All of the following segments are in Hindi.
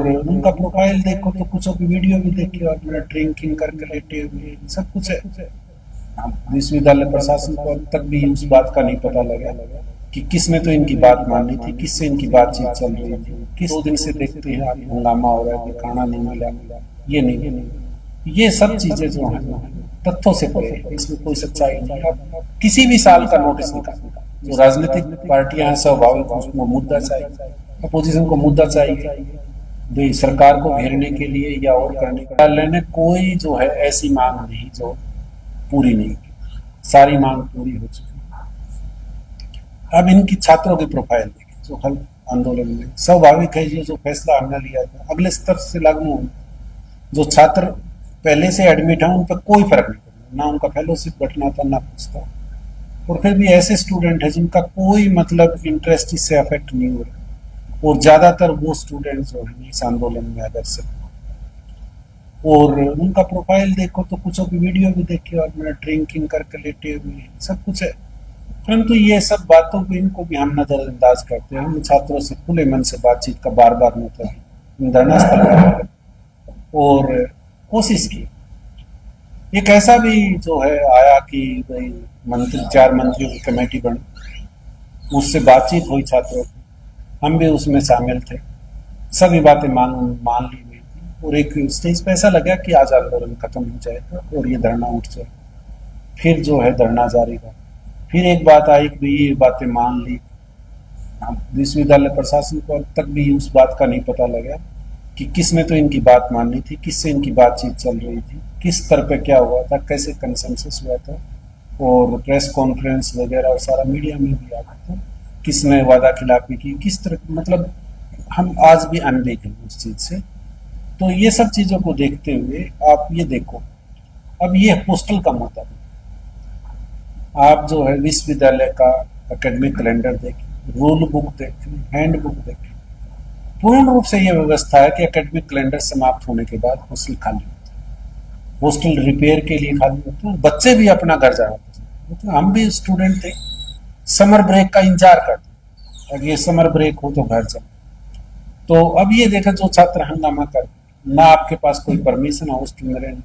और उनका प्रोफाइल देखो तो कुछ की वीडियो भी देखी और अपना ड्रिंकिंग करके लेटे हुए सब कुछ है। विश्वविद्यालय प्रशासन को अब तक भी उस बात का नहीं पता लगा कि किसने तो इनकी बात मानी थी, किससे इनकी बातचीत चल रही थी। किस 2 दिन से देखते हैं आप हंगामा हो रहा है कि खाना नहीं मिला, ये नहीं, ये सब चीजें जो है तथ्यों से परे है, इसमें कोई सच्चाई नहीं। अब किसी भी साल का नोटिस निकालने का जो राजनीतिक पार्टियां हैं स्वाभाविक उसको मुद्दा चाहिए, अपोजिशन को मुद्दा चाहिए भाई सरकार को घेरने के लिए या और करने के लिए। ने कोई जो है ऐसी मांग नहीं जो पूरी नहीं की, सारी मांग पूरी हो चुकी। अब इनकी छात्रों की प्रोफाइल देखिए जो हल आंदोलन में स्वाभाविक है, ये जो फैसला हमने लिया था अगले स्तर से लागू होगा। जो छात्र पहले से एडमिट है उन पर कोई फर्क नहीं पड़ता, ना उनका फेलोशिप घटना था ना कुछ था। और फिर भी ऐसे स्टूडेंट है जिनका कोई मतलब इंटरेस्ट इससे अफेक्ट नहीं हो रहा, और ज्यादातर वो स्टूडेंट जो है इस आंदोलन में अग्रसर। और उनका प्रोफाइल देखो तो कुछ की वीडियो भी देखी और अपना ड्रिंकिंग करके लेटे हुए सब कुछ है। परंतु ये सब बातों को इनको भी हम नजरअंदाज करते हैं। हम छात्रों से खुले मन से बातचीत का बार बार मौका है, धरना स्थल पर और कोशिश की। एक ऐसा भी जो है आया कि भाई मंत्री 4 मंत्रियों की कमेटी बनी, उससे बातचीत हुई छात्रों की, हम भी उसमें शामिल थे, सभी बातें मान ली गई थी। और एक स्टेज पे ऐसा लगा कि आज आंदोलन खत्म हो जाएगा और ये धरना उठ जाएगा। फिर जो है धरना जारी रहा। फिर एक बात आई कि ये बातें मान ली। विश्वविद्यालय प्रशासन को अब तक भी उस बात का नहीं पता लगा कि किसने तो इनकी बात माननी थी, किससे इनकी बातचीत चल रही थी, किस स्तर पे क्या हुआ था, कैसे कंसेंसस हुआ था। और प्रेस कॉन्फ्रेंस वगैरह और सारा मीडिया में भी आ गया था, किसने वादा खिलाफी की, किस तरह, मतलब हम आज भी अनदेखी हैं उस चीज से। तो ये सब चीजों को देखते हुए आप ये देखो, अब ये पोस्टल का मुद्दा है। आप जो है विश्वविद्यालय का एकेडमिक कैलेंडर देखें, रूल बुक देखें, हैंड बुक देखें, पूर्ण रूप से यह व्यवस्था है कि एकेडमिक कैलेंडर समाप्त होने के बाद हॉस्टल खाली होता है, हॉस्टल रिपेयर के लिए खाली होता है, बच्चे भी अपना घर जाना पसंद। तो हम भी स्टूडेंट थे, समर ब्रेक का इंतजार करते, अगर ये समर ब्रेक हो तो घर जाओ। तो अब ये देखा जो छात्र हंगामा कर, ना आपके पास कोई परमिशन है हॉस्टल में रहने,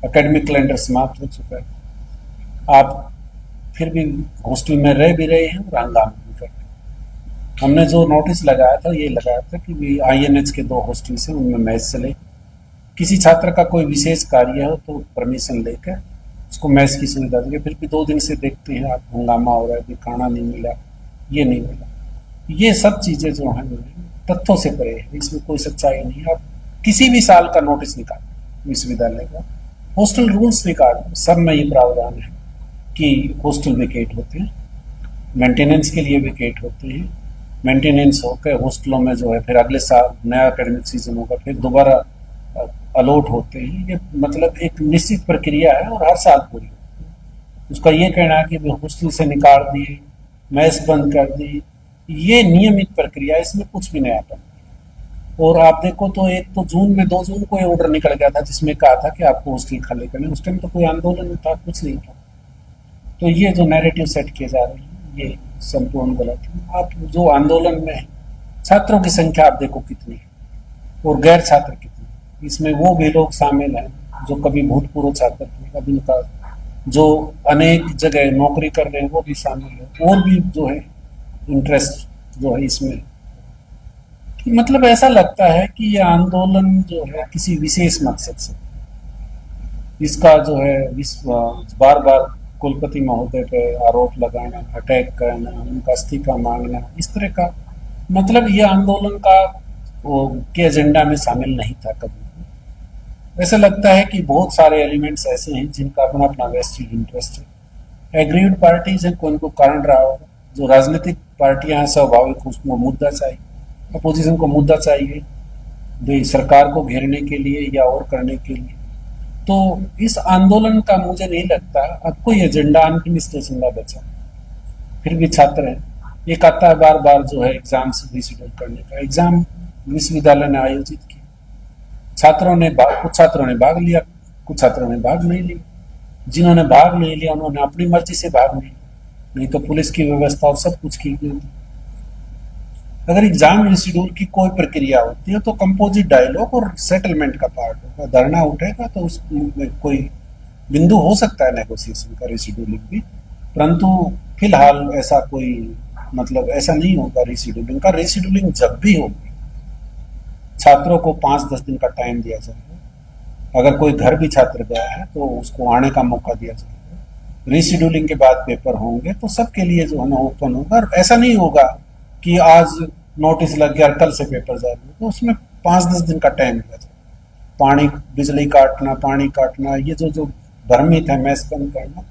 एकेडमिक कैलेंडर समाप्त हो चुका है, आप फिर भी हॉस्टल में रह भी रहे हैं और हंगामा भी कर रहे हैं। हमने जो नोटिस लगाया था ये लगाया था कि आईएनएच के 2 हॉस्टल से उनमें मैच चले, किसी छात्र का कोई विशेष कार्य हो तो परमिशन लेकर उसको मैच की सुविधा देंगे। फिर भी 2 दिन से देखते हैं आप हंगामा हो रहा है कि खाना नहीं मिला, ये नहीं मिला। ये सब चीजें जो हैं तथ्यों से परे है, इसमें कोई सच्चाई नहीं। आप किसी भी साल का नोटिस निकाल विश्वविद्यालय का, हॉस्टल रूल्स निकाल, सब में ये प्रावधान है कि हॉस्टल वेकेट होते हैं, मेंटेनेंस के लिए वेकेट होते हैं, मेंटेनेंस होकर हॉस्टलों में जो है फिर अगले साल नया एकेडमिक सीजन होगा, फिर दोबारा अलॉट होते हैं। ये मतलब एक निश्चित प्रक्रिया है और हर साल पूरी होती है। उसका ये कहना है कि हॉस्टल से निकाल दिए, मैस बंद कर दी, ये नियमित प्रक्रिया, इसमें कुछ भी नयापन नहीं। और आप देखो तो एक तो जून में 2 जून को ये ऑर्डर निकल गया था जिसमें कहा था कि आपको हॉस्टल खाली करने, उस टाइम तो कोई आंदोलन नहीं था, कुछ नहीं था। तो ये जो नैरेटिव सेट किए जा रहे हैं ये संपूर्ण गलत है। आप जो आंदोलन में है, छात्रों की संख्या आप देखो कितनी है और गैर छात्र कितनी है, इसमें वो भी लोग शामिल हैं जो कभी भूतपूर्व छात्र थे, अभी उनका जो अनेक जगह नौकरी कर रहे हैं वो भी शामिल है, और भी जो है इंटरेस्ट जो है इसमें। कि मतलब ऐसा लगता है कि ये आंदोलन जो है किसी विशेष मकसद से, इसका जो है बार बार कुलपति महोदय पे आरोप लगाना, अटैक करना, उनका इस्तीफा मांगना, इस तरह का, मतलब ये आंदोलन का के एजेंडा में शामिल नहीं था कभी। ऐसा लगता है कि बहुत सारे एलिमेंट्स ऐसे हैं जिनका अपना अपना वेस्टेड इंटरेस्ट है। एग्रीड पार्टीज है, कोई को कारण रहा होगा, जो राजनीतिक पार्टियां हैं स्वाभाविक उसको मुद्दा चाहिए, अपोजिशन को मुद्दा चाहिए भाई सरकार को घेरने के लिए या और करने के लिए। तो इस आंदोलन का मुझे नहीं लगता अब कोई एजेंडा अनफिनिश्ड बचा। फिर भी छात्र हैं, एक आता है बार बार जो है एग्जाम से रिशेड्यूल करने का। एग्जाम विश्वविद्यालय ने आयोजित किया, कुछ छात्रों ने भाग लिया, कुछ छात्रों ने भाग नहीं लिया। जिन्होंने भाग नहीं लिया उन्होंने अपनी मर्जी से भाग नहीं तो पुलिस की व्यवस्था और सब कुछ की गई। अगर एग्जाम रिशिड्यूल की कोई प्रक्रिया होती है तो कंपोजिट डायलॉग और सेटलमेंट का पार्ट होगा, धरना उठेगा तो उसमें कोई बिंदु हो सकता है नेगोशिएशन का, रिशिड्यूलिंग भी, परंतु फिलहाल ऐसा कोई मतलब ऐसा नहीं होगा रिशिड्यूलिंग का। रिशिड्यूलिंग जब भी होगी छात्रों को 5-10 दिन का टाइम दिया जाएगा। अगर कोई घर भी छात्र गया है तो उसको आने का मौका दिया जाएगा। रिशिड्यूलिंग के बाद पेपर होंगे तो सबके लिए जो है ना ओपन होगा, और ऐसा नहीं होगा कि आज नोटिस लग गया कल से पेपर जारी हो, तो उसमें 5-10 दिन का टाइम दिया जाएगा। पानी बिजली काटना, पानी काटना, ये जो जो भ्रमित है मैस बंद करना,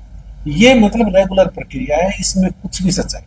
ये मतलब रेगुलर प्रक्रिया है, इसमें कुछ भी सच्चाई